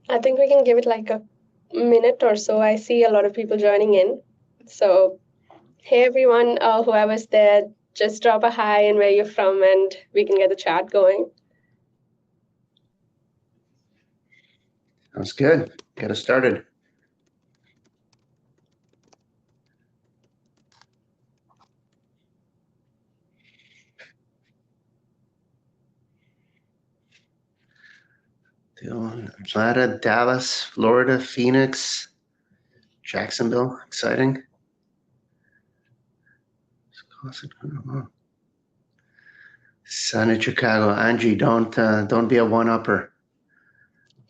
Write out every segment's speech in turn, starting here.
I think we can give it like a minute or so. I see a lot of people joining in. So, hey everyone, whoever's there, just drop a hi and where you're from, and we can get the chat going. Sounds good. Get us started. Atlanta, Dallas, Florida, Phoenix, Jacksonville. Exciting. Sun in Chicago. Angie, don't be a one-upper.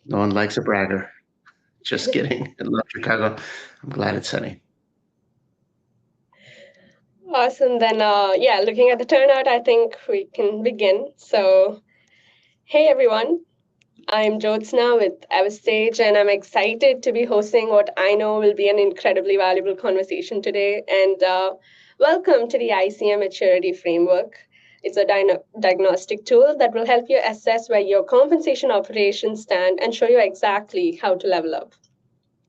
No one likes a bragger. Just kidding. I love Chicago. I'm glad it's sunny. Awesome. Then, yeah, looking at the turnout, I think we can begin. So, hey everyone, I'm Jyotsna with Everstage, and I'm excited to be hosting what I know will be an incredibly valuable conversation today. And welcome to the ICM Maturity Framework. It's a diagnostic tool that will help you assess where your compensation operations stand and show you exactly how to level up.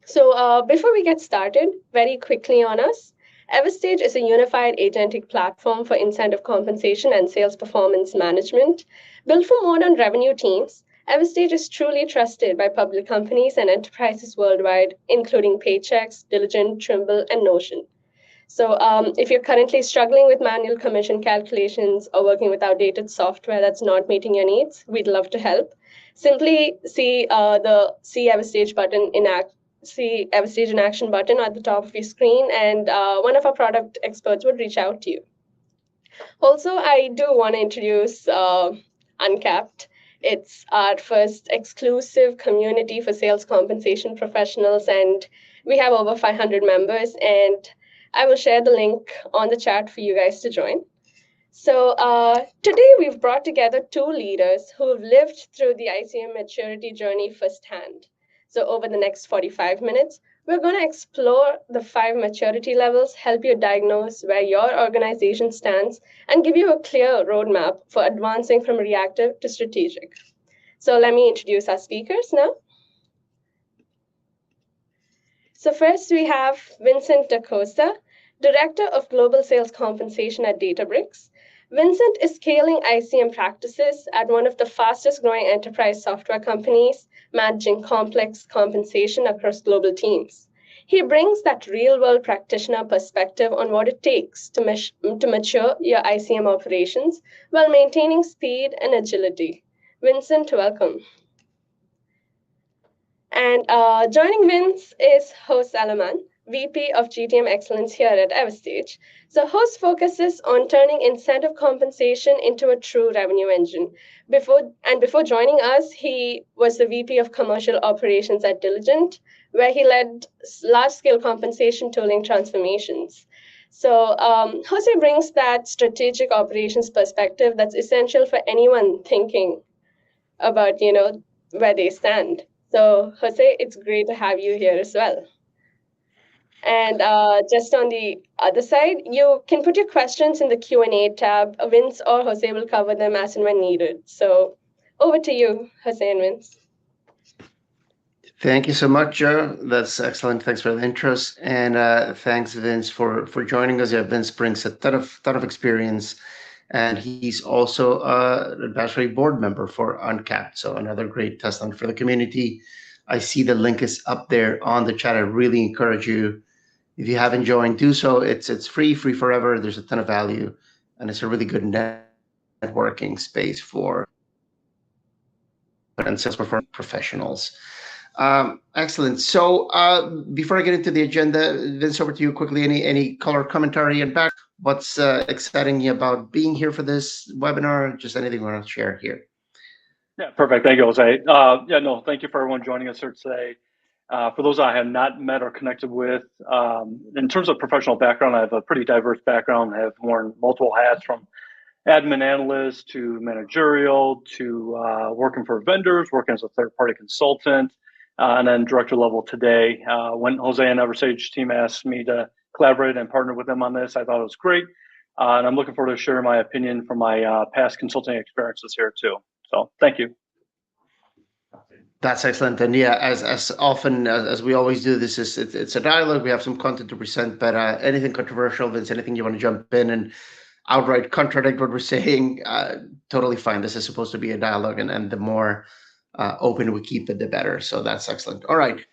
So, before we get started, very quickly on us, Everstage is a unified agentic platform for incentive compensation and sales performance management. Built for modern revenue teams, Everstage is truly trusted by public companies and enterprises worldwide, including Paychex, Diligent, Trimble, and Notion. So, if you're currently struggling with manual commission calculations or working with outdated software that's not meeting your needs, we'd love to help. Simply see the See Everstage button in See Everstage in Action button at the top of your screen, and one of our product experts would reach out to you. Also, I do want to introduce Uncapped. It's our first exclusive community for sales compensation professionals, and we have over 500 members. And I will share the link on the chat for you guys to join. So today we've brought together two leaders who have lived through the ICM maturity journey firsthand. So over the next 45 minutes, we're going to explore the 5 maturity levels, help you diagnose where your organization stands, and give you a clear roadmap for advancing from reactive to strategic. So let me introduce our speakers now. So first we have Vincent DaCosta, Director of Global Sales Compensation at Databricks. Vincent is scaling ICM practices at one of the fastest growing enterprise software companies, managing complex compensation across global teams. He brings that real world practitioner perspective on what it takes to mature your ICM operations while maintaining speed and agility. Vincent, welcome. And joining Vince is Jose Alaman, VP of GTM Excellence here at Everstage. So Jose focuses on turning incentive compensation into a true revenue engine. Before joining us, he was the VP of Commercial Operations at Diligent, where he led large-scale compensation tooling transformations. So Jose brings that strategic operations perspective that's essential for anyone thinking about, where they stand. So, Jose, it's great to have you here as well. And just on the other side, you can put your questions in the Q&A tab. Vince or Jose will cover them as and when needed. So over to you, Jose and Vince. Thank you so much, Joe. That's excellent. Thanks for the intros, and thanks, Vince, for joining us. Yeah, Vince brings a ton of experience, and he's also an advisory board member for Uncapped. So another great testament for the community. I see the link is up there on the chat. I really encourage you, if you haven't joined, do so. It's free forever. There's a ton of value, and it's a really good networking space for and sales performance professionals. Excellent. So before I get into the agenda, Vince, over to you quickly. Any color commentary and back? What's exciting you about being here for this webinar? Just anything you want to share here. Yeah, perfect. Thank you, Jose. Thank you for everyone joining us here today. For those I have not met or connected with, in terms of professional background, I have a pretty diverse background. I have worn multiple hats, from admin analyst to managerial to working for vendors, working as a third-party consultant, and then director level today. When Jose and Everstage team asked me to collaborate and partner with them on this, I thought it was great. And I'm looking forward to sharing my opinion from my past consulting experiences here too. So thank you. That's excellent. And yeah, as often as we always do, it's a dialogue. We have some content to present, but anything controversial, Vince, anything you want to jump in and outright contradict what we're saying, totally fine. This is supposed to be a dialogue, and the more open we keep it, the better. So that's excellent. All right.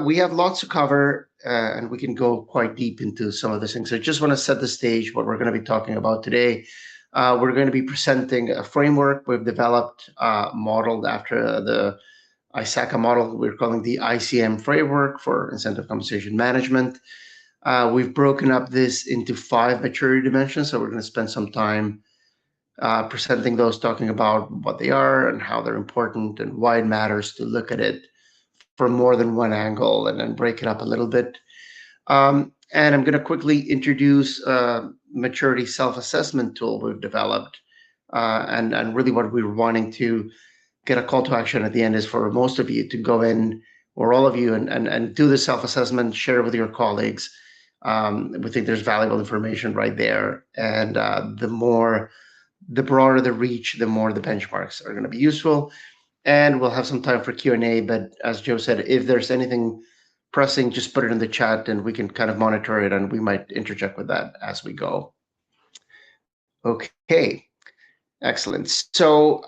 We have lots to cover, and we can go quite deep into some of these things. I just want to set the stage what we're going to be talking about today. We're going to be presenting a framework we've developed, modeled after the ISACA model. We're calling the ICM framework for incentive compensation management. We've broken up this into 5 maturity dimensions, so we're going to spend some time presenting those, talking about what they are and how they're important and why it matters to look at it from more than one angle, and then break it up a little bit. And I'm going to quickly introduce a maturity self-assessment tool we've developed, and really what we're wanting to get a call to action at the end is for most of you to go in, or all of you, and do the self-assessment, share with your colleagues. We think there's valuable information right there, and the broader the reach, the more the benchmarks are going to be useful. And we'll have some time for Q&A, but as Joe said, if there's anything pressing, just put it in the chat and we can kind of monitor it, and we might interject with that as we go. Okay, excellent. So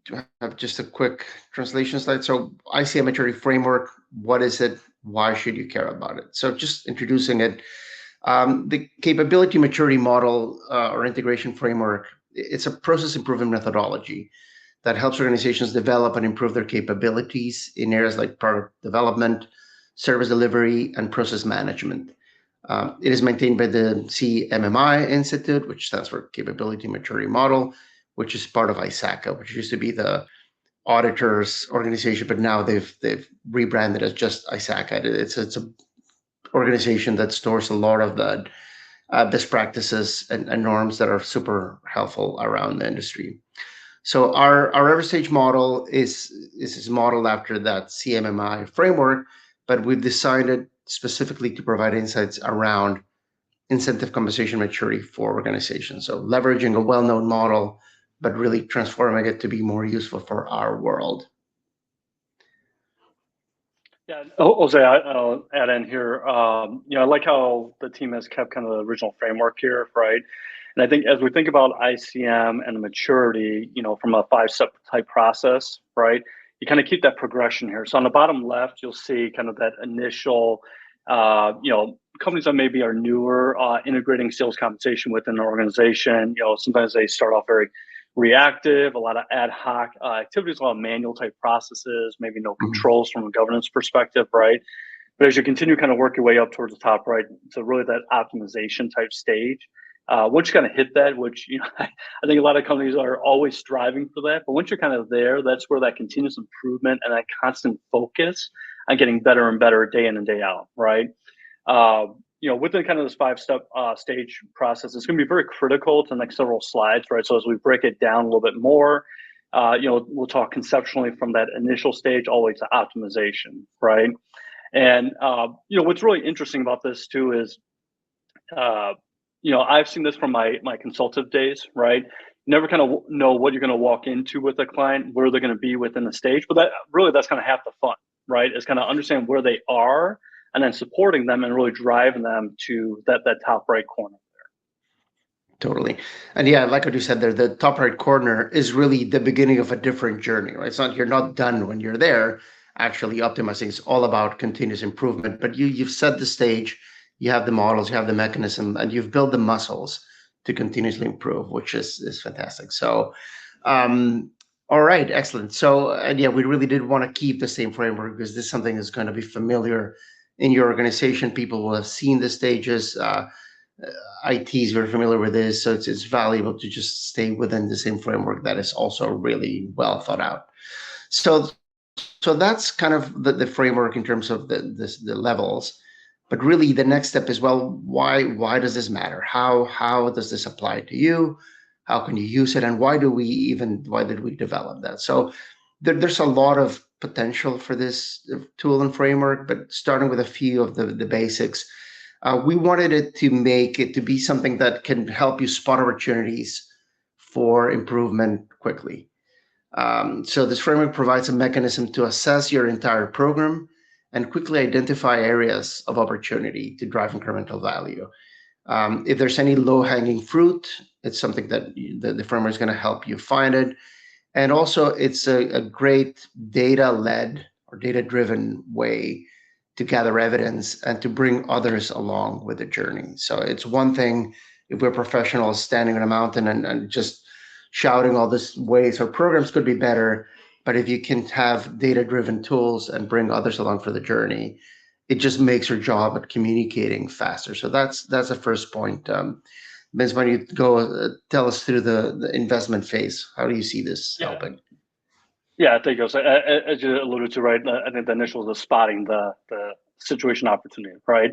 do I have just a quick translation slide? So ICM Maturity Framework, what is it? Why should you care about it? So just introducing it. The capability maturity model or integration framework, it's a process improvement methodology that helps organizations develop and improve their capabilities in areas like product development, service delivery, and process management. It is maintained by the CMMI Institute, which stands for Capability Maturity Model, which is part of ISACA, which used to be the auditors organization, but now they've rebranded as just ISACA. It's an organization that stores a lot of the best practices and norms that are super helpful around the industry. So our Everstage model is modeled after that CMMI framework, but we've designed it specifically to provide insights around incentive compensation maturity for organizations. So leveraging a well-known model, but really transforming it to be more useful for our world. Yeah, Jose, I'll add in here. I like how the team has kept kind of the original framework here, right? And I think as we think about ICM and the maturity, from a 5-step type process, right? You kind of keep that progression here. So on the bottom left, you'll see kind of that initial, companies that maybe are newer, integrating sales compensation within an organization. Sometimes they start off very reactive, a lot of ad hoc activities, a lot of manual type processes, maybe no controls from a governance perspective, right? But as you continue kind of work your way up towards the top right, so really that optimization type stage, once you kind of hit that, which I think a lot of companies are always striving for that, but once you're kind of there, that's where that continuous improvement and that constant focus on getting better and better day in and day out, right? Within kind of this 5-step stage process, it's going to be very critical to the next several slides, right? So as we break it down a little bit more, we'll talk conceptually from that initial stage all the way to optimization, right? And what's really interesting about this too is, I've seen this from my consultative days, right? You never kind of know what you're going to walk into with a client, where they're going to be within the stage, but that's kind of half the fun, right? Is kind of understand where they are and then supporting them and really driving them to that top right corner there. Totally. And yeah, like what you said there, the top right corner is really the beginning of a different journey, right? It's not, you're not done when you're there. Actually, optimizing is all about continuous improvement, but you've set the stage, you have the models, you have the mechanism, and you've built the muscles to continuously improve, which is fantastic. So, all right, excellent. So, and yeah, we really did want to keep the same framework because this is something that's going to be familiar in your organization. People will have seen the stages. IT is very familiar with this, so it's valuable to just stay within the same framework that is also really well thought out. So that's kind of the framework in terms of the levels. But really, the next step is, well, why does this matter? How does this apply to you? How can you use it? And why did we develop that? So there's a lot of potential for this tool and framework, but starting with a few of the basics, we wanted it to be something that can help you spot opportunities for improvement quickly. So this framework provides a mechanism to assess your entire program and quickly identify areas of opportunity to drive incremental value. If there's any low-hanging fruit, it's something that the framework is going to help you find it. And also, it's a great data-led or data-driven way to gather evidence and to bring others along with the journey. So it's one thing if we're professionals standing on a mountain and just shouting all these ways our programs could be better, but if you can have data-driven tools and bring others along for the journey, it just makes your job at communicating faster. So that's the first point. Vince, why don't you go tell us through the investment phase? How do you see this helping? Yeah, thank you. So as you alluded to, right, I think the initial is spotting the situation opportunity, right?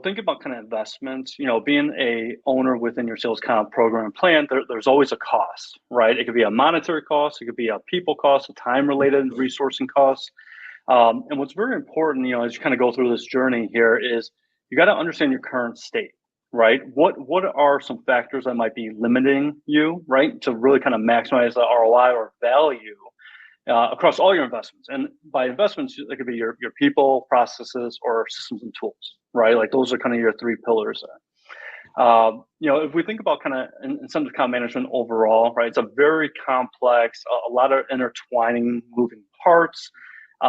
Think about kind of investments, being a owner within your sales comp program and plan, there's always a cost, right? It could be a monetary cost, it could be a people cost, a time-related resourcing cost. And what's very important, as you kind of go through this journey here is you got to understand your current state, right? What are some factors that might be limiting you, right? To really kind of maximize the ROI or value across all your investments. And by investments, it could be your people, processes, or systems and tools, right? Like those are kind of your three pillars there. If we think about kind of incentive comp management overall, right, it's a very complex, a lot of intertwining moving parts,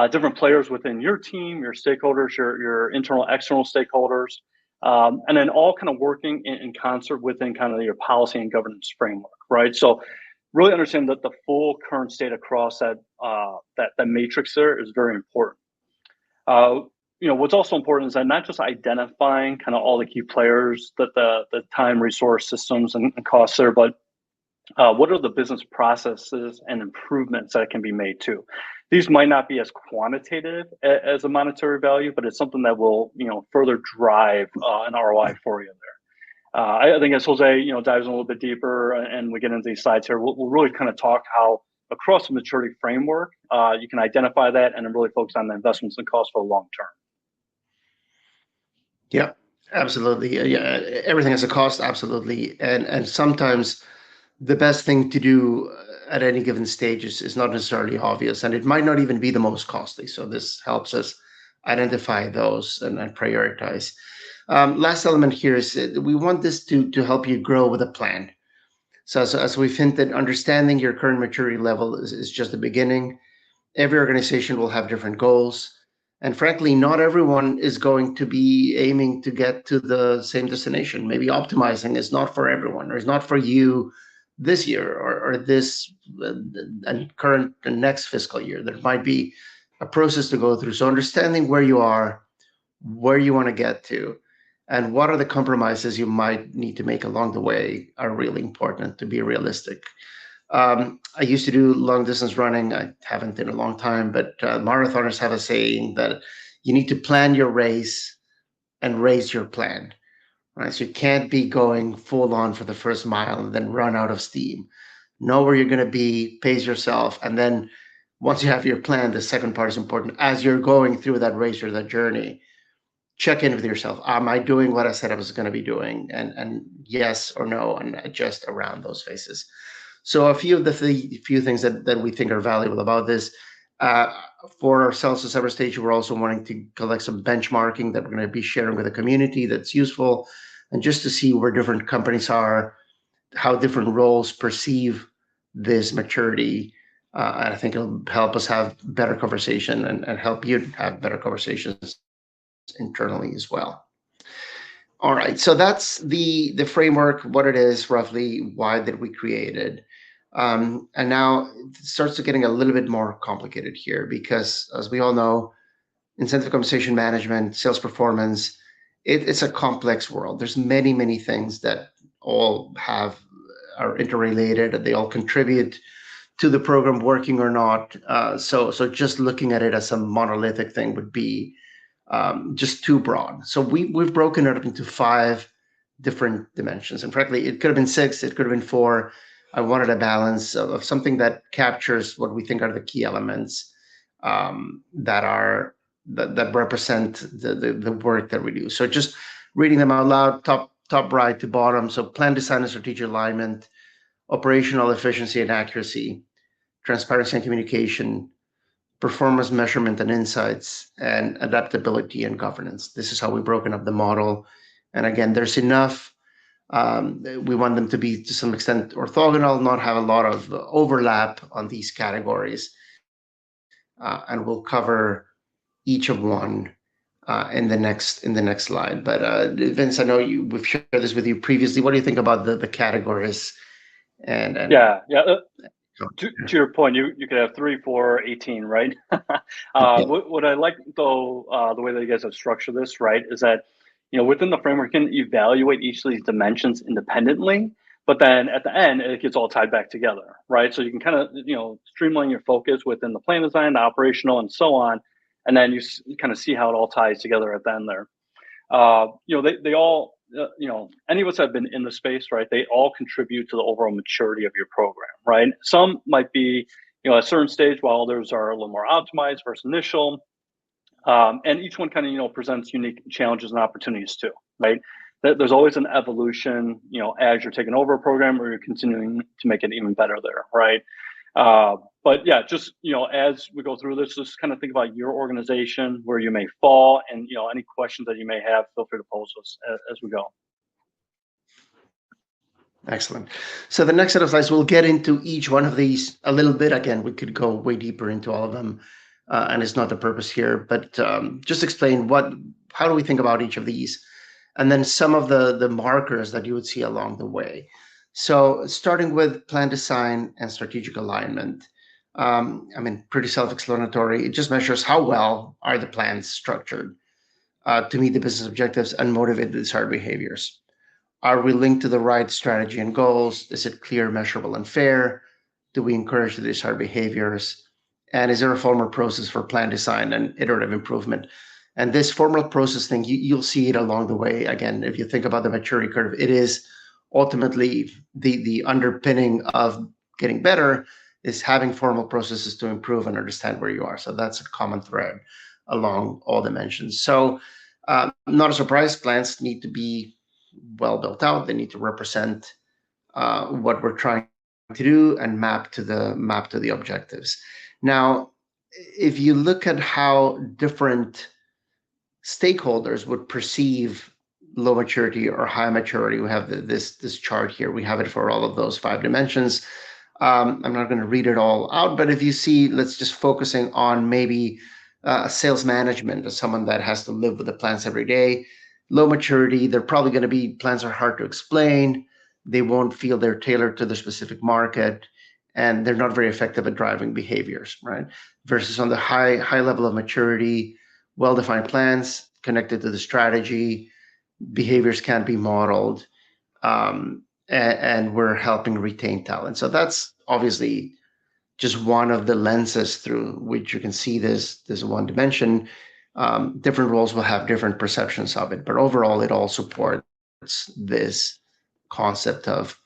different players within your team, your stakeholders, your internal, external stakeholders, and then all kind of working in concert within kind of your policy and governance framework, right? So really understand that the full current state across that matrix there is very important. What's also important is that not just identifying kind of all the key players, that the time, resource, systems, and costs there, but what are the business processes and improvements that can be made too? These might not be as quantitative as a monetary value, but it's something that will further drive an ROI for you there. I think as Jose dives in a little bit deeper and we get into these slides here, we'll really kind of talk how across the maturity framework you can identify that and then really focus on the investments and costs for the long term. Yeah, absolutely. Yeah, everything has a cost, absolutely, and sometimes the best thing to do at any given stage is not necessarily obvious, and it might not even be the most costly. So this helps us identify those and prioritize. Last element here is we want this to help you grow with a plan. So as we've hinted, understanding your current maturity level is just the beginning. Every organization will have different goals. And frankly, not everyone is going to be aiming to get to the same destination. Maybe optimizing is not for everyone, or is not for you this year or this and current and next fiscal year. There might be a process to go through. So understanding where you are, where you want to get to, and what are the compromises you might need to make along the way are really important to be realistic. I used to do long distance running. I haven't in a long time, but marathoners have a saying that you need to plan your race and raise your plan, right? So you can't be going full on for the first mile and then run out of steam. Know where you're going to be, pace yourself, and then once you have your plan, the second part is important. As you're going through that race or that journey, check in with yourself. Am I doing what I said I was going to be doing? And yes or no, and adjust around those phases. So a few of the few things that we think are valuable about this. For ourselves as Everstage, we're also wanting to collect some benchmarking that we're going to be sharing with the community that's useful, and just to see where different companies are, how different roles perceive this maturity. And I think it'll help us have better conversation and help you have better conversations internally as well. All right, so that's the framework, what it is roughly, why did we create it. And now it starts to getting a little bit more complicated here because, as we all know, incentive compensation management, sales performance, it's a complex world. There's many things that all are interrelated, and they all contribute to the program working or not. So just looking at it as a monolithic thing would be just too broad. So we've broken it up into 5 different dimensions. And frankly, it could have been 6, it could have been 4. I wanted a balance of something that captures what we think are the key elements that represent the work that we do. So just reading them out loud, top right to bottom. So plan, design, and strategic alignment, operational efficiency and accuracy, transparency and communication, performance measurement and insights, and adaptability and governance. This is how we've broken up the model. And again, there's enough. We want them to be to some extent orthogonal, not have a lot of overlap on these categories. And we'll cover each of one in the next slide. But Vince, I know we've shared this with you previously. What do you think about the categories? And yeah. To your point, you could have 3, 4, 18, right? What I like though, the way that you guys have structured this, right, is that within the framework you can evaluate each of these dimensions independently, but then at the end it gets all tied back together, right? So you can kind of streamline your focus within the plan design, the operational, and so on, and then you kind of see how it all ties together at the end there. They all, any of us have been in the space, right? They all contribute to the overall maturity of your program, right? Some might be, at a certain stage, while others are a little more optimized versus initial. And each one kind of, presents unique challenges and opportunities too, right? There's always an evolution, as you're taking over a program or you're continuing to make it even better there, right? But yeah, just, as we go through this, just kind of think about your organization, where you may fall, and, any questions that you may have, feel free to pose us as we go. Excellent. So the next set of slides, we'll get into each one of these a little bit. Again, we could go way deeper into all of them, and it's not the purpose here, but just explain how do we think about each of these, and then some of the markers that you would see along the way. So starting with plan design and strategic alignment. Pretty self-explanatory. It just measures how well are the plans structured to meet the business objectives and motivate the desired behaviors. Are we linked to the right strategy and goals? Is it clear, measurable, and fair? Do we encourage the desired behaviors? And is there a formal process for plan design and iterative improvement? And this formal process thing, you'll see it along the way. Again, if you think about the maturity curve, it is ultimately the underpinning of getting better is having formal processes to improve and understand where you are. So that's a common thread along all dimensions. So not a surprise, plans need to be well built out. They need to represent what we're trying to do and map to the objectives. Now, if you look at how different stakeholders would perceive low maturity or high maturity, we have this chart here. We have it for all of those 5 dimensions. I'm not going to read it all out, but if you see, let's just focusing on maybe sales management as someone that has to live with the plans every day. Low maturity, they're probably going to be, plans are hard to explain. They won't feel they're tailored to the specific market, and they're not very effective at driving behaviors, right? Versus on the high level of maturity, well-defined plans connected to the strategy, behaviors can be modeled, and we're helping retain talent. So that's obviously just one of the lenses through which you can see this one dimension. Different roles will have different perceptions of it, but overall it all supports this concept of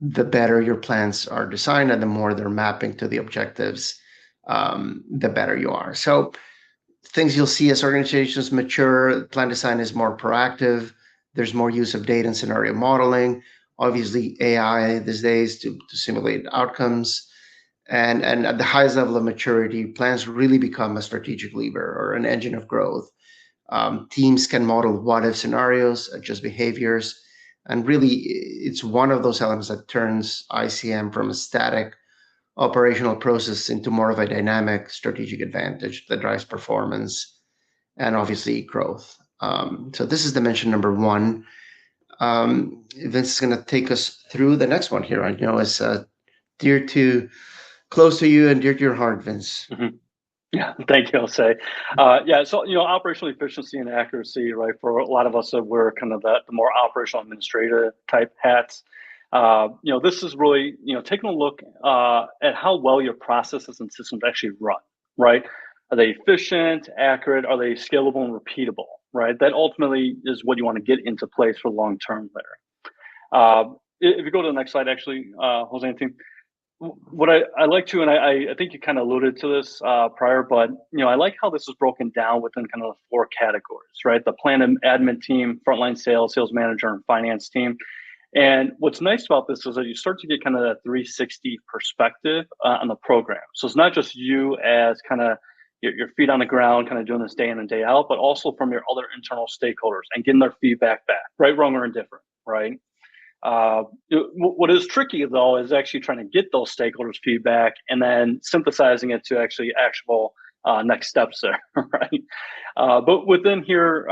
the better your plans are designed and the more they're mapping to the objectives, the better you are. So things you'll see as organizations mature, plan design is more proactive. There's more use of data and scenario modeling. Obviously, AI these days to simulate outcomes. And at the highest level of maturity, plans really become a strategic lever or an engine of growth. Teams can model what-if scenarios, adjust behaviors, and really it's one of those elements that turns ICM from a static operational process into more of a dynamic strategic advantage that drives performance and obviously growth. So this is dimension number 1. Vince is going to take us through the next one here. I know it's close to you and dear to your heart, Vince. Mm-hmm. Yeah, thank you, Jose. So operational efficiency and accuracy, right? For a lot of us that wear kind of the more operational administrative type hats, this is really taking a look at how well your processes and systems actually run, right? Are they efficient, accurate? Are they scalable and repeatable, right? That ultimately is what you want to get into place for long term there. If you go to the next slide, actually, Jose and team. What I like to, and I think you kind of alluded to this prior, but I like how this is broken down within kind of the 4 categories, right? The plan and admin team, frontline sales, sales manager, and finance team. And what's nice about this is that you start to get kind of that 360 perspective on the program. So it's not just you as kind of your feet on the ground, kind of doing this day in and day out, but also from your other internal stakeholders and getting their feedback back, right, wrong, or indifferent, right? What is tricky though is actually trying to get those stakeholders' feedback and then synthesizing it to actually actionable next steps there, right? But within here,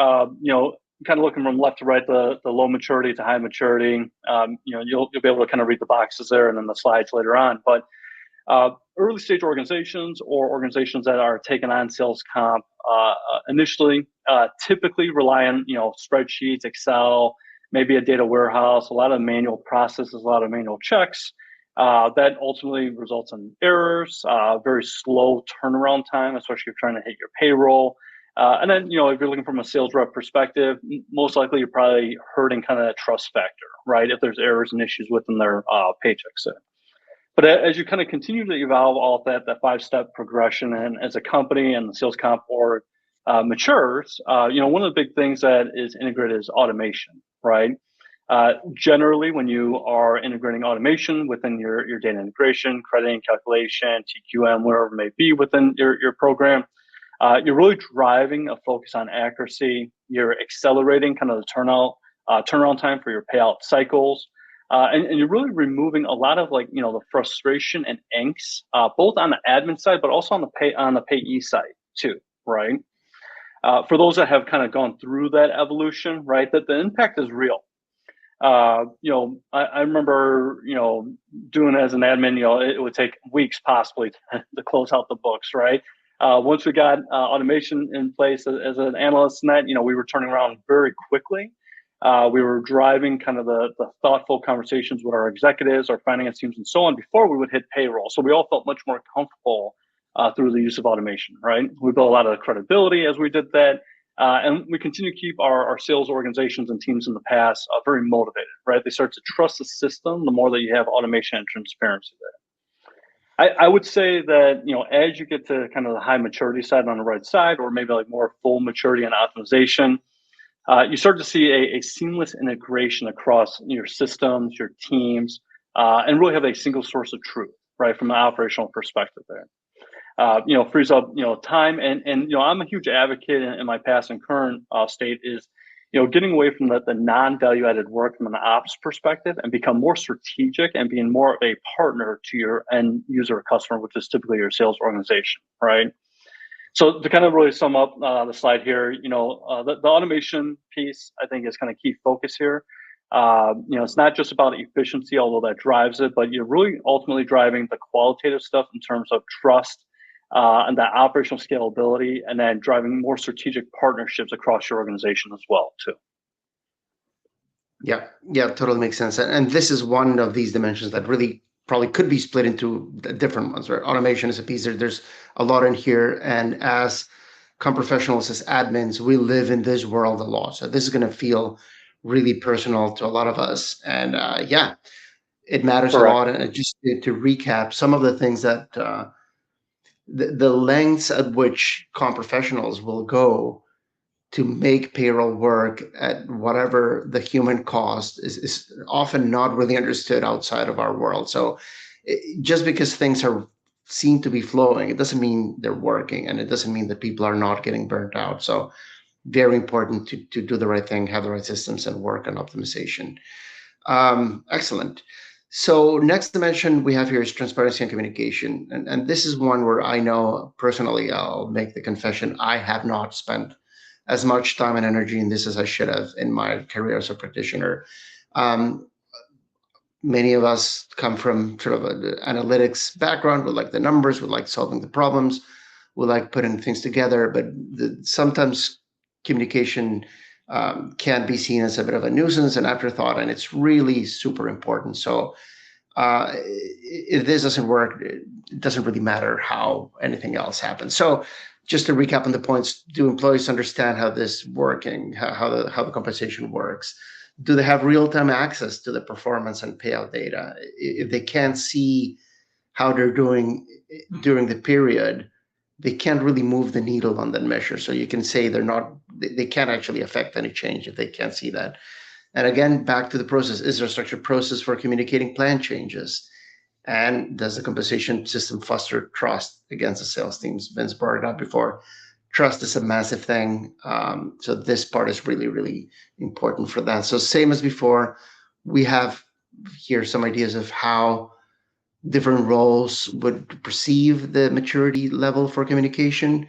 kind of looking from left to right, the low maturity to high maturity, you'll be able to kind of read the boxes there and then the slides later on. But early stage organizations or organizations that are taking on sales comp initially typically rely on spreadsheets, Excel, maybe a data warehouse, a lot of manual processes, a lot of manual checks. That ultimately results in errors, very slow turnaround time, especially if you're trying to hit your payroll. And then, if you're looking from a sales rep perspective, most likely you're probably hurting kind of that trust factor, right? If there's errors and issues within their paychecks. But as you kind of continue to evolve all of that 5-step progression, and as a company and the sales comp org matures, one of the big things that is integrated is automation, right? Generally, when you are integrating automation within your data integration, crediting, calculation, TQM, wherever it may be within your program, you're really driving a focus on accuracy. You're accelerating kind of the turnaround time for your payout cycles. And you're really removing a lot of the frustration and angst, both on the admin side, but also on the payee side too, right? For those that have kind of gone through that evolution, right, that the impact is real. I remember, doing it as an admin, it would take weeks possibly to close out the books, right? Once we got automation in place as an analyst net, we were turning around very quickly. We were driving kind of the thoughtful conversations with our executives, our finance teams, and so on before we would hit payroll. So we all felt much more comfortable through the use of automation, right? We built a lot of credibility as we did that. And we continue to keep our sales organizations and teams in the past very motivated, right? They start to trust the system the more that you have automation and transparency there. I would say that, as you get to kind of the high maturity side on the right side, or maybe like more full maturity and optimization, you start to see a seamless integration across your systems, your teams, and really have a single source of truth, right, from an operational perspective there. Frees up, time. And I'm a huge advocate in my past and current state is, getting away from the non-value added work from an ops perspective and become more strategic and being more of a partner to your end user customer, which is typically your sales organization, right? So to kind of really sum up the slide here, the automation piece, I think, is kind of key focus here. It's not just about efficiency, although that drives it, but you're really ultimately driving the qualitative stuff in terms of trust and that operational scalability, and then driving more strategic partnerships across your organization as well, too. Yeah, totally makes sense. And this is one of these dimensions that really probably could be split into different ones, right? Automation is a piece. There's a lot in here. And as comp professionals, as admins, we live in this world a lot. So this is going to feel really personal to a lot of us. And it matters a lot. And just to recap, some of the things that the lengths at which comp professionals will go to make payroll work at whatever the human cost is often not really understood outside of our world. So just because things seem to be flowing, it doesn't mean they're working, and it doesn't mean that people are not getting burnt out. So very important to do the right thing, have the right systems, and work on optimization. Excellent. So next dimension we have here is transparency and communication. And this is one where I know personally, I'll make the confession, I have not spent as much time and energy in this as I should have in my career as a practitioner. Many of us come from sort of an analytics background. We like the numbers, we like solving the problems, we like putting things together, but sometimes communication can be seen as a bit of a nuisance, an afterthought, and it's really super important. So if this doesn't work, it doesn't really matter how anything else happens. So just to recap on the points, do employees understand how this is working, how the compensation works? Do they have real-time access to the performance and payout data? If they can't see how they're doing during the period, they can't really move the needle on that measure. So you can say they can't actually affect any change if they can't see that. And again, back to the process. Is there a structured process for communicating plan changes? And does the compensation system foster trust against the sales teams? Vince brought it up before. Trust is a massive thing. So this part is really, really important for that. So same as before, we have here some ideas of how different roles would perceive the maturity level for communication.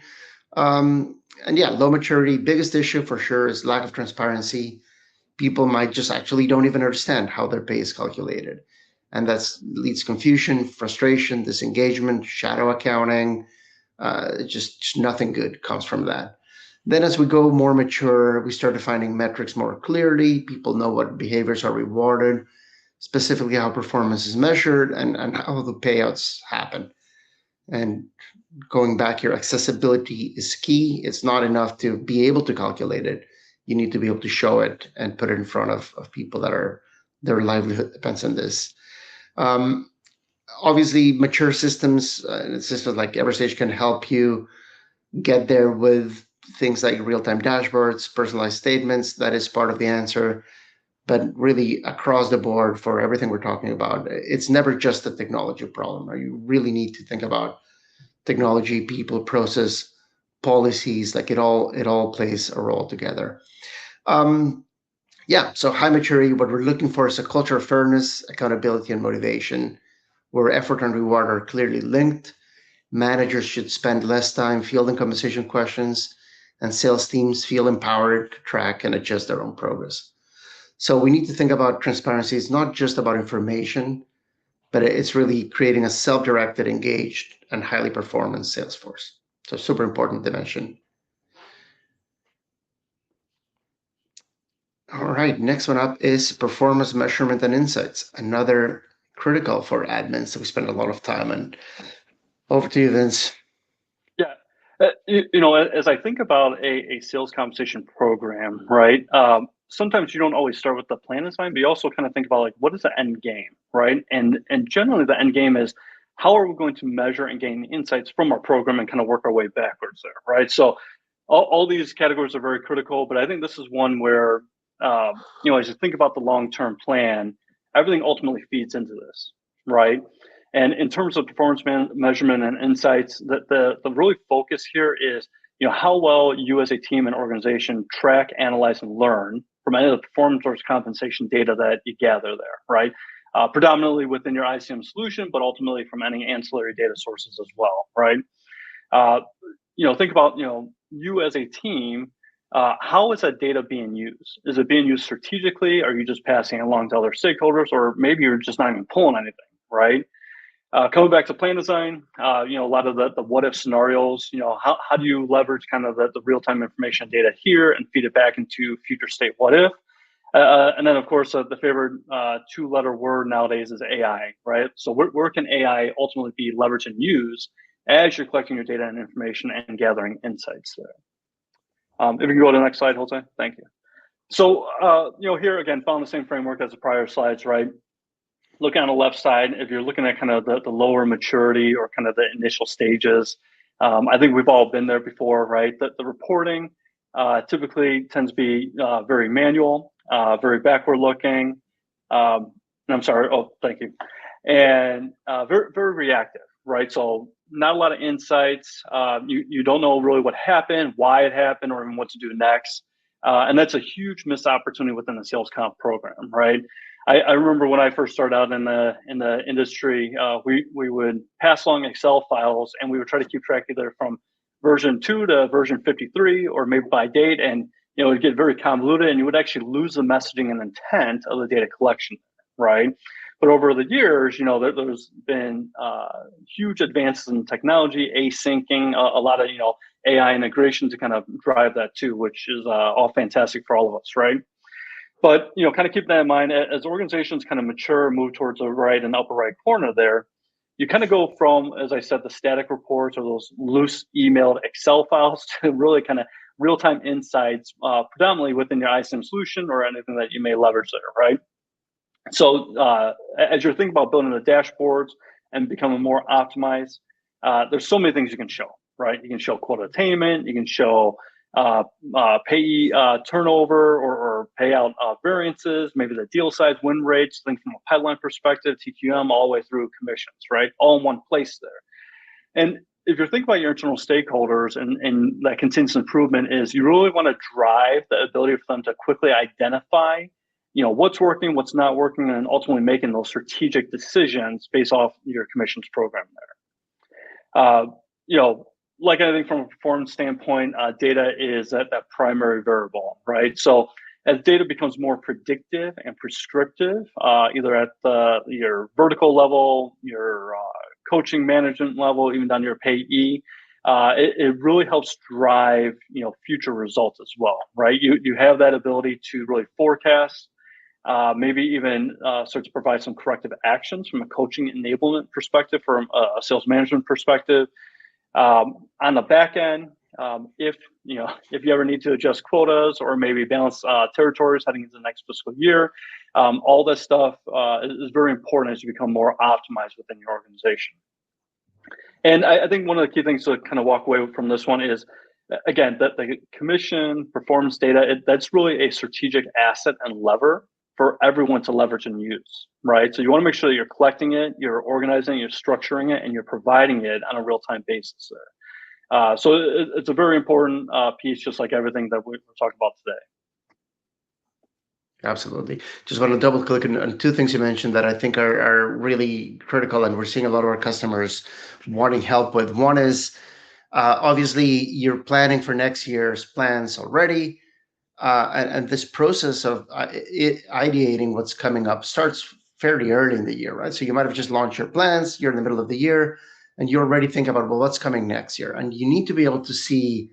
And yeah, low maturity, biggest issue for sure is lack of transparency. People might just actually don't even understand how their pay is calculated. And that leads confusion, frustration, disengagement, shadow accounting. Just nothing good comes from that. Then as we go more mature, we start defining metrics more clearly. People know what behaviors are rewarded, specifically how performance is measured and how the payouts happen. And going back here, accessibility is key. It's not enough to be able to calculate it. You need to be able to show it and put it in front of people that are their livelihood depends on this. Obviously, mature systems, systems like Everstage can help you get there with things like real-time dashboards, personalized statements. That is part of the answer. But really, across the board for everything we're talking about, it's never just a technology problem. Right? You really need to think about technology, people, process, policies. Like it all plays a role together. Yeah. So high maturity. What we're looking for is a culture of fairness, accountability, and motivation, where effort and reward are clearly linked. Managers should spend less time fielding compensation questions, and sales teams feel empowered to track and adjust their own progress. So we need to think about transparency. It's not just about information, but it's really creating a self-directed, engaged, and highly performant sales force. So super important dimension. All right, next one up is performance measurement and insights, another critical for admins. So we spend a lot of time on. Over to you, Vince. Yeah, as I think about a sales compensation program, right? Sometimes you don't always start with the plan design, but you also kind of think about like what is the end game, right? And generally the end game is how are we going to measure and gain insights from our program and kind of work our way backwards there, right? So all these categories are very critical, but I think this is one where as you think about the long-term plan, everything ultimately feeds into this, right? And in terms of performance measurement and insights, the really focus here is how well you as a team and organization track, analyze, and learn from any of the performance or compensation data that you gather there, right? Predominantly within your ICM solution, but ultimately from any ancillary data sources as well, right? Think about you as a team. How is that data being used? Is it being used strategically? Are you just passing it along to other stakeholders, or maybe you're just not even pulling anything, right? Coming back to plan design, a lot of the what if scenarios, how do you leverage kind of the real-time information data here and feed it back into future state what if? And then of course, the favorite two-letter word nowadays is AI, right? So where can AI ultimately be leveraged and used as you're collecting your data and information and gathering insights there? If you can go to the next slide, Jose, thank you. So, here again, following the same framework as the prior slides, right? Look on the left side, if you're looking at kind of the lower maturity or kind of the initial stages, I think we've all been there before, right? The reporting typically tends to be very manual, very backward looking. I'm sorry, thank you. And very, very reactive, right? So not a lot of insights. You don't know really what happened, why it happened, or even what to do next. And that's a huge missed opportunity within the sales comp program, right? I remember when I first started out in the industry, we would pass along Excel files and we would try to keep track either from version 2 to version 53 or maybe by date, and it would get very convoluted and you would actually lose the messaging and intent of the data collection, right? But over the years, there's been huge advances in technology, asyncing, a lot of AI integration to kind of drive that too, which is all fantastic for all of us, right? But kind of keep that in mind as organizations kind of mature, move towards the right and upper right corner there. You kind of go from, as I said, the static reports or those loose emailed Excel files to really kind of real-time insights, predominantly within your ISIM solution or anything that you may leverage there, right? So as you're thinking about building the dashboards and becoming more optimized, there's so many things you can show, right? You can show quota attainment, you can show payee turnover or payout variances, maybe the deal size, win rates, things from a pipeline perspective, TQM, all the way through commissions, right? All in one place there. And if you're thinking about your internal stakeholders and that continuous improvement is you really want to drive the ability for them to quickly identify, what's working, what's not working, and ultimately making those strategic decisions based off your commissions program there. Like anything from a performance standpoint, data is that primary variable, right? So as data becomes more predictive and prescriptive, either at your vertical level, your coaching management level, even down to your payee, it really helps drive future results as well, right? You have that ability to really forecast, maybe even start to provide some corrective actions from a coaching enablement perspective, from a sales management perspective. On the back end, if you ever need to adjust quotas or maybe balance territories heading into the next fiscal year, all this stuff is very important as you become more optimized within your organization. And I think one of the key things to kind of walk away from this one is, again, that the commission performance data, that's really a strategic asset and lever for everyone to leverage and use, right? So you want to make sure that you're collecting it, you're organizing it, you're structuring it, and you're providing it on a real-time basis there. So it's a very important piece, just like everything that we're talking about today. Absolutely. Just want to double click on two things you mentioned that I think are really critical, and we're seeing a lot of our customers wanting help with. One is obviously you're planning for next year's plans already. And this process of ideating what's coming up starts fairly early in the year, right? So you might have just launched your plans, you're in the middle of the year, and you already think about, well, what's coming next year? And you need to be able to see,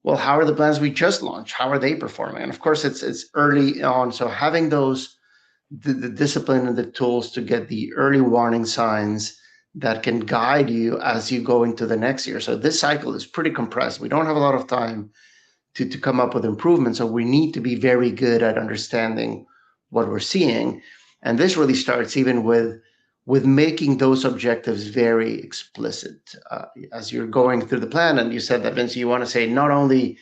well, how are the plans we just launched? How are they performing? And of course, it's early on. So having the discipline and the tools to get the early warning signs that can guide you as you go into the next year. So this cycle is pretty compressed. We don't have a lot of time to come up with improvements. So we need to be very good at understanding what we're seeing. And this really starts even with making those objectives very explicit as you're going through the plan. And you said that, Vince, you want to say not only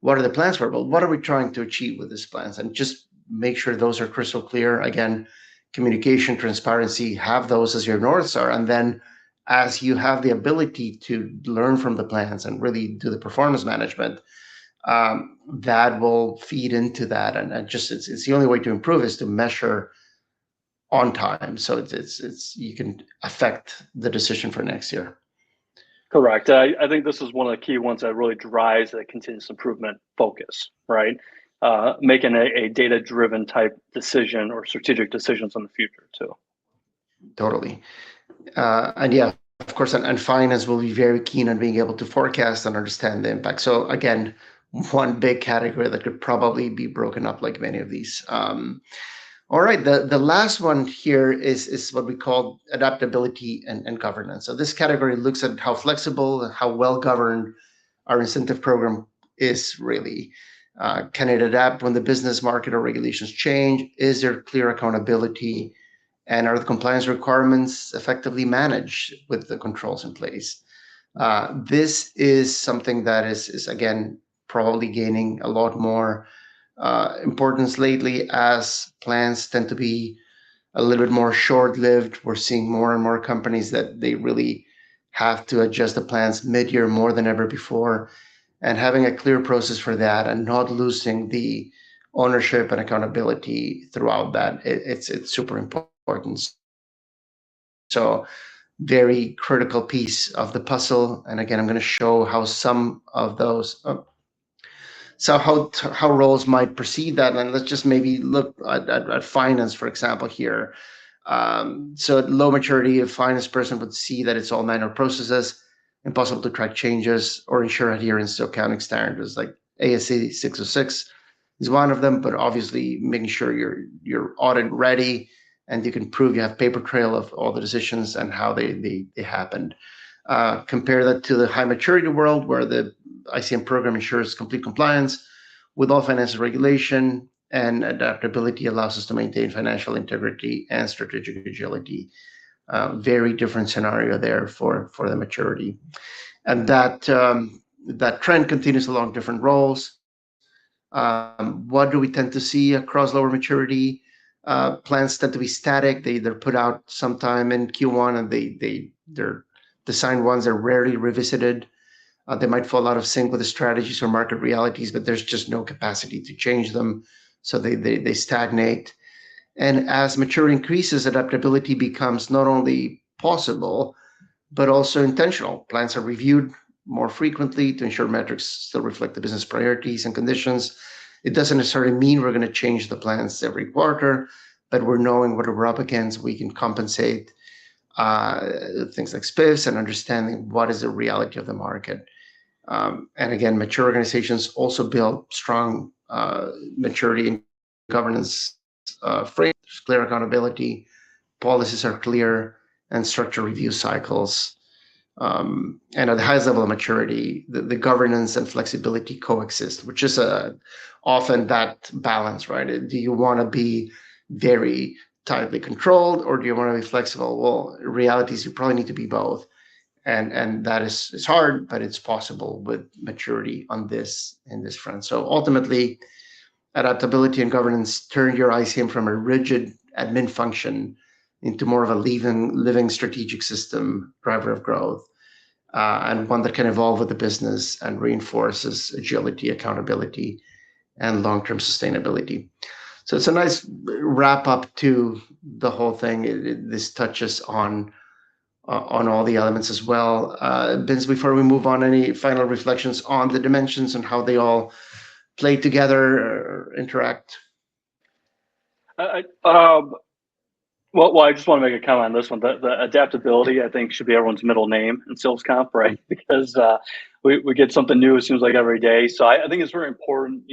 what are the plans for, but what are we trying to achieve with these plans? And just make sure those are crystal clear. Again, communication, transparency, have those as your North Star. And then as you have the ability to learn from the plans and really do the performance management, that will feed into that, and just it's the only way to improve is to measure on time, so it's you can affect the decision for next year. Correct. I think this is one of the key ones that really drives the continuous improvement focus, right? Making a data-driven type decision or strategic decisions in the future too. Totally. And yeah, of course, and finance will be very keen on being able to forecast and understand the impact. So again, one big category that could probably be broken up like many of these. All right, the last one here is what we call adaptability and governance. So this category looks at how flexible and how well governed our incentive program is really. Can it adapt when the business, market, or regulations change? Is there clear accountability? And are the compliance requirements effectively managed with the controls in place? This is something that is again, probably gaining a lot more importance lately as plans tend to be a little bit more short-lived. We're seeing more and more companies that they really have to adjust the plans mid-year more than ever before, and having a clear process for that and not losing the ownership and accountability throughout that, it's super important. So very critical piece of the puzzle. And again, I'm going to show how some of those so how roles might perceive that. And let's just maybe look at finance, for example, here. So at low maturity, a finance person would see that it's all manual processes, impossible to track changes or ensure adherence to accounting standards. Like ASC 606 is one of them, but obviously making sure you're audit ready and you can prove you have paper trail of all the decisions and how they happened. Compare that to the high maturity world where the ICM program ensures complete compliance with all financial regulation, and adaptability allows us to maintain financial integrity and strategic agility. Very different scenario there for the maturity. And that that trend continues along different roles. What do we tend to see across lower maturity? Plans tend to be static. They're put out sometime in Q1, and they're designed ones are rarely revisited. They might fall out of sync with the strategies or market realities, but there's just no capacity to change them, so they stagnate. And as maturity increases, adaptability becomes not only possible, but also intentional. Plans are reviewed more frequently to ensure metrics still reflect the business priorities and conditions. It doesn't necessarily mean we're going to change the plans every quarter, but we're knowing what we're up against. We can compensate things like spiffs and understanding what is the reality of the market. And again, mature organizations also build strong maturity and governance frameworks, clear accountability, policies are clear, and structure review cycles. And at the highest level of maturity, the governance and flexibility coexist, which is often that balance, right? Do you want to be very tightly controlled, or do you want to be flexible? Well, reality is you probably need to be both, and that is it's hard, but it's possible with maturity on this in this front. So ultimately, adaptability and governance turn your ICM from a rigid admin function into more of a living strategic system, driver of growth, and one that can evolve with the business and reinforces agility, accountability, and long-term sustainability. So it's a nice wrap up to the whole thing. This touches on all the elements as well. Vince, before we move on, any final reflections on the dimensions and how they all play together or interact? Well, I just want to make a comment on this one. The adaptability, I think, should be everyone's middle name in sales comp, right? Because we get something new, it seems like every day. So I think it's very important,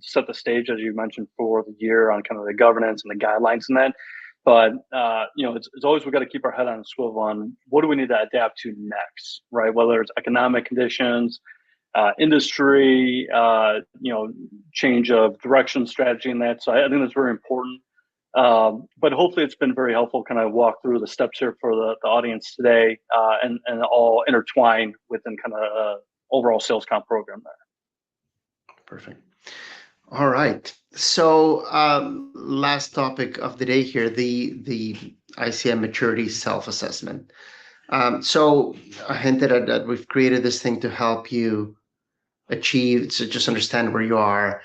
set the stage, as you mentioned, for the year on kind of the governance and the guidelines and that. But, it's always we've got to keep our head on a swivel on what do we need to adapt to next, right? Whether it's economic conditions, industry, change of direction, strategy, and that. So I think that's very important. But hopefully it's been very helpful kind of walk through the steps here for the audience today and all intertwined within kind of overall sales comp program there. Perfect. All right. So last topic of the day here, the ICM maturity self-assessment. So I hinted at that we've created this thing to help you achieve, to just understand where you are.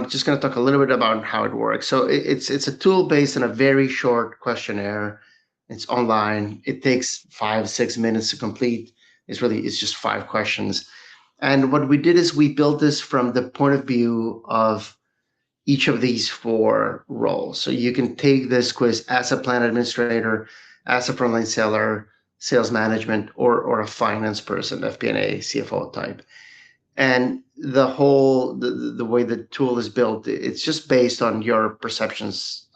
Just going to talk a little bit about how it works. So it's a tool based on a very short questionnaire. It's online. It takes 5-6 minutes to complete. It's just 5 questions. And what we did is we built this from the point of view of each of these 4 roles. So you can take this quiz as a plan administrator, as a frontline seller, sales management, or a finance person, FP&A, CFO type. And the whole the way the tool is built, it's just based on your perceptions,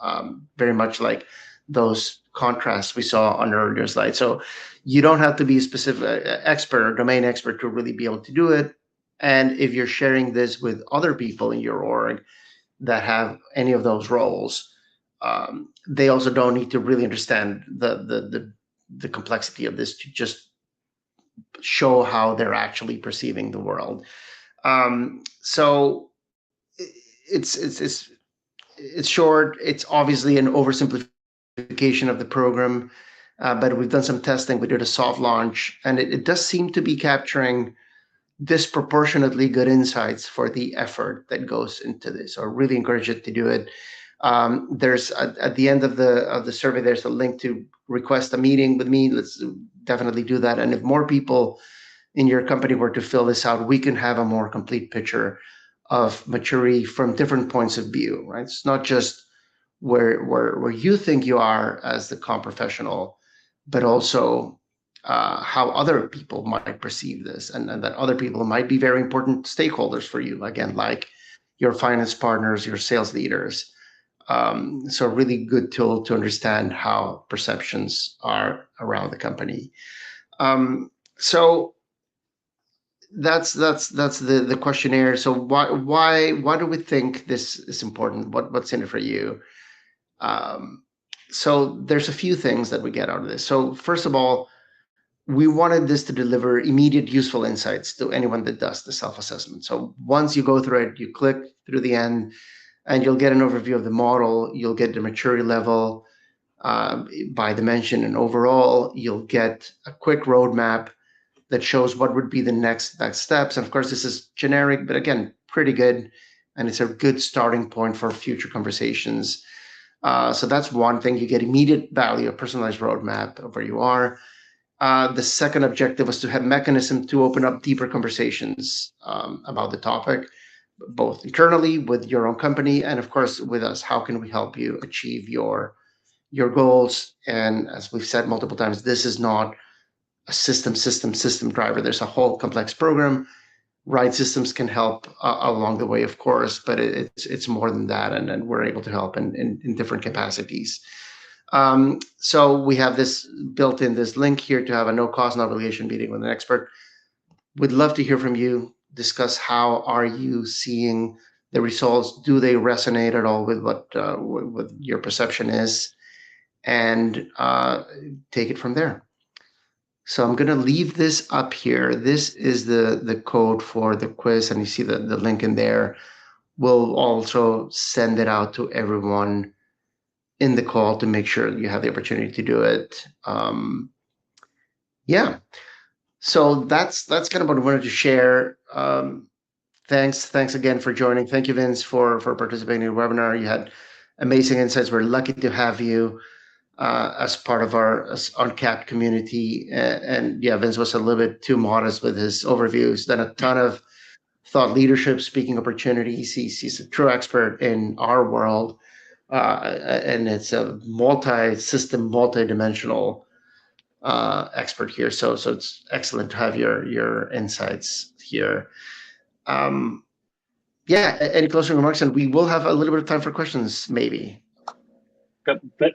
very much like those contrasts we saw on the earlier slide. So you don't have to be a specific expert or domain expert to really be able to do it. And if you're sharing this with other people in your org that have any of those roles, they also don't need to really understand the complexity of this to just show how they're actually perceiving the world. So it's short. It's obviously an oversimplification of the program, but we've done some testing. We did a soft launch, and it does seem to be capturing disproportionately good insights for the effort that goes into this. So I really encourage you to do it. There's at the end of the survey, there's a link to request a meeting with me. Let's definitely do that. And if more people in your company were to fill this out, we can have a more complete picture of maturity from different points of view, right? It's not just where you think you are as the comp professional, but also how other people might perceive this, and that other people might be very important stakeholders for you, again, like your finance partners, your sales leaders. So a really good tool to understand how perceptions are around the company. So that's the questionnaire. So why do we think this is important? What's in it for you? So there's a few things that we get out of this. So first of all, we wanted this to deliver immediate useful insights to anyone that does the self-assessment. So once you go through it, you click through the end, and you'll get an overview of the model. You'll get the maturity level by dimension, and overall, you'll get a quick roadmap that shows what would be the next steps. And of course, this is generic, but again, pretty good, and it's a good starting point for future conversations. So that's one thing. You get immediate value, a personalized roadmap of where you are. The second objective was to have mechanism to open up deeper conversations about the topic, both internally with your own company and of course with us. How can we help you achieve your goals? And as we've said multiple times, this is not a system driver. There's a whole complex program. Right systems can help along the way, of course, but it's more than that, and we're able to help in different capacities. So we have this built in, this link here to have a no cost, no obligation meeting with an expert. We'd love to hear from you. Discuss how are you seeing the results? Do they resonate at all with what your perception is? And take it from there. So I'm going to leave this up here. This is the code for the quiz, and you see the link in there. We'll also send it out to everyone in the call to make sure you have the opportunity to do it. Yeah. So that's kind of what I wanted to share. Thanks again for joining. Thank you, Vince, for participating in the webinar. You had amazing insights. We're lucky to have you as part of our uncapped community. And yeah, Vince was a little bit too modest with his overview. He's done a ton of thought leadership, speaking opportunities. He's a true expert in our world. And it's a multi-system, multi-dimensional expert here. So it's excellent to have your insights here. Yeah, any closing remarks? And we will have a little bit of time for questions, maybe.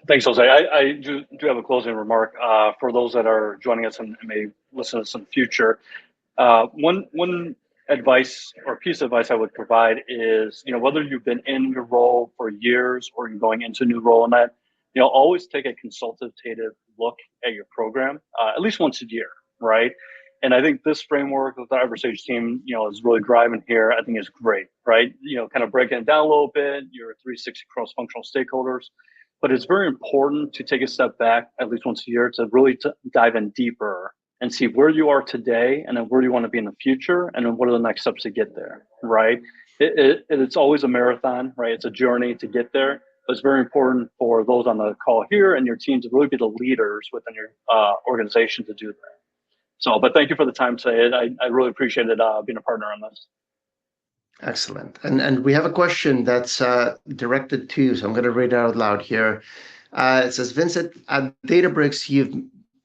Thanks, Jose. I do have a closing remark for those that are joining us and may listen to us in the future. One advice or piece of advice I would provide is, whether you've been in your role for years or you're going into a new role in that, always take a consultative look at your program at least once a year, right? And I think this framework that the Everstage team, is really driving here, I think is great, right? Kind of breaking it down a little bit, your 360 cross-functional stakeholders. But it's very important to take a step back at least once a year to really dive in deeper and see where you are today and then where do you want to be in the future and then what are the next steps to get there, right? It's always a marathon, right? It's a journey to get there. But it's very important for those on the call here and your team to really be the leaders within your organization to do that. So, but thank you for the time today. I really appreciated being a partner on this. Excellent. And we have a question that's directed to you, so I'm going to read it out loud here. It says, Vincent, at Databricks,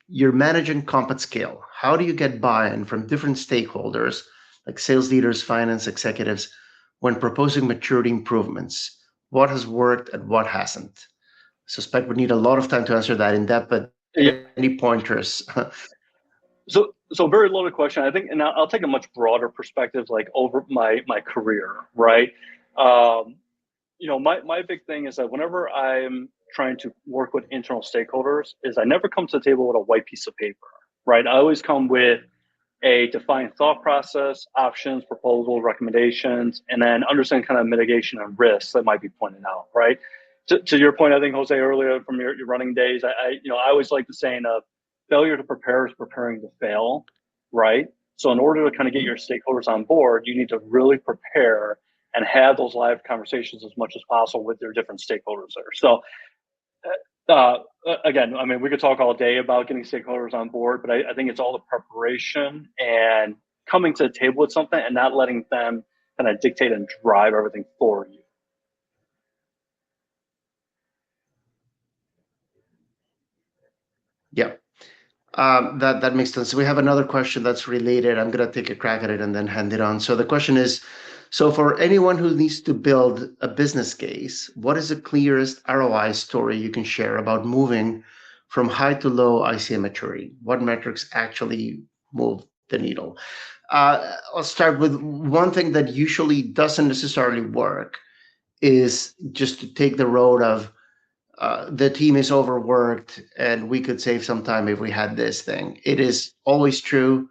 you're managing comp at scale. How do you get buy-in from different stakeholders, like sales leaders, finance executives, when proposing maturity improvements? What has worked and what hasn't? I suspect we need a lot of time to answer that in depth, but any pointers? So very loaded question, I think, and I'll take a much broader perspective, like over my career, right? My big thing is that whenever I'm trying to work with internal stakeholders, is I never come to the table with a white piece of paper, right? I always come with a defined thought process, options, proposals, recommendations, and then understand kind of mitigation and risks that might be pointed out, right? To your point, I think, Jose, earlier from your running days, I always like the saying of failure to prepare is preparing to fail, right? So in order to kind of get your stakeholders on board, you need to really prepare and have those live conversations as much as possible with your different stakeholders there. So again, I mean, we could talk all day about getting stakeholders on board, but I think it's all the preparation and coming to the table with something and not letting them kind of dictate and drive everything for you. Yeah. That makes sense. So we have another question that's related. I'm going to take a crack at it and then hand it on. So the question is, so for anyone who needs to build a business case, what is the clearest ROI story you can share about moving from high to low ICM maturity? What metrics actually move the needle? I'll start with one thing that usually doesn't necessarily work is just to take the road of the team is overworked and we could save some time if we had this thing. It is always true.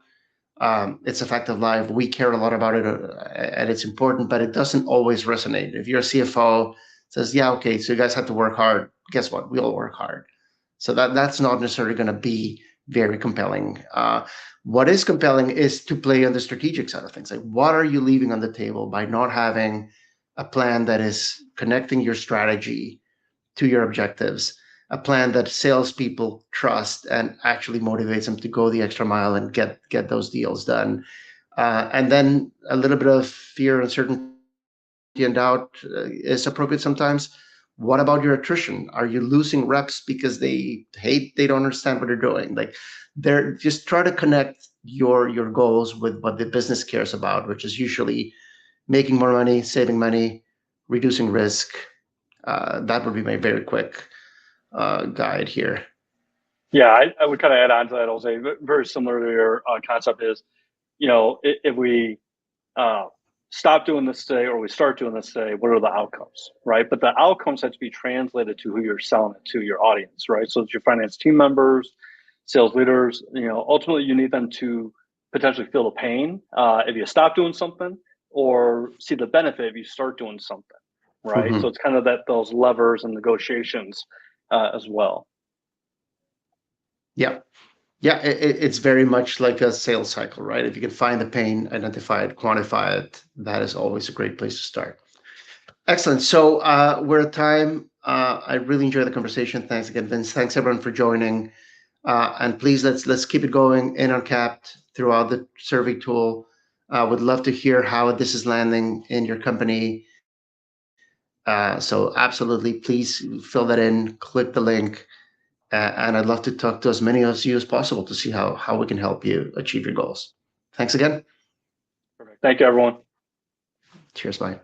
It's a fact of life. We care a lot about it, and it's important, but it doesn't always resonate. If your CFO says, yeah, okay, so you guys have to work hard, guess what? We all work hard. So that's not necessarily going to be very compelling. What is compelling is to play on the strategic side of things. Like, what are you leaving on the table by not having a plan that is connecting your strategy to your objectives, a plan that salespeople trust and actually motivates them to go the extra mile and get those deals done. And then a little bit of fear, uncertainty, and doubt is appropriate sometimes. What about your attrition? Are you losing reps because they don't understand what they're doing? Like, they're just try to connect your goals with what the business cares about, which is usually making more money, saving money, reducing risk. That would be my very quick guide here. Yeah, I would kind of add on to that, Jose. Very similar to your concept is, if we stop doing this today or we start doing this today, what are the outcomes, right? But the outcomes have to be translated to who you're selling it to, your audience, right? So it's your finance team members, sales leaders. Ultimately, you need them to potentially feel the pain if you stop doing something, or see the benefit if you start doing something, right? Mm-hmm. So it's kind of those levers and negotiations as well. Yeah. Yeah, it's very much like a sales cycle, right? If you can find the pain, identify it, quantify it, that is always a great place to start. Excellent. So we're at time. I really enjoyed the conversation. Thanks again, Vince. Thanks everyone for joining. And please let's keep it going in Uncapped throughout the survey tool. Would love to hear how this is landing in your company. So absolutely, please fill that in, click the link. And I'd love to talk to as many of you as possible to see how we can help you achieve your goals. Thanks again. Perfect. Thank you, everyone. Cheers, bye.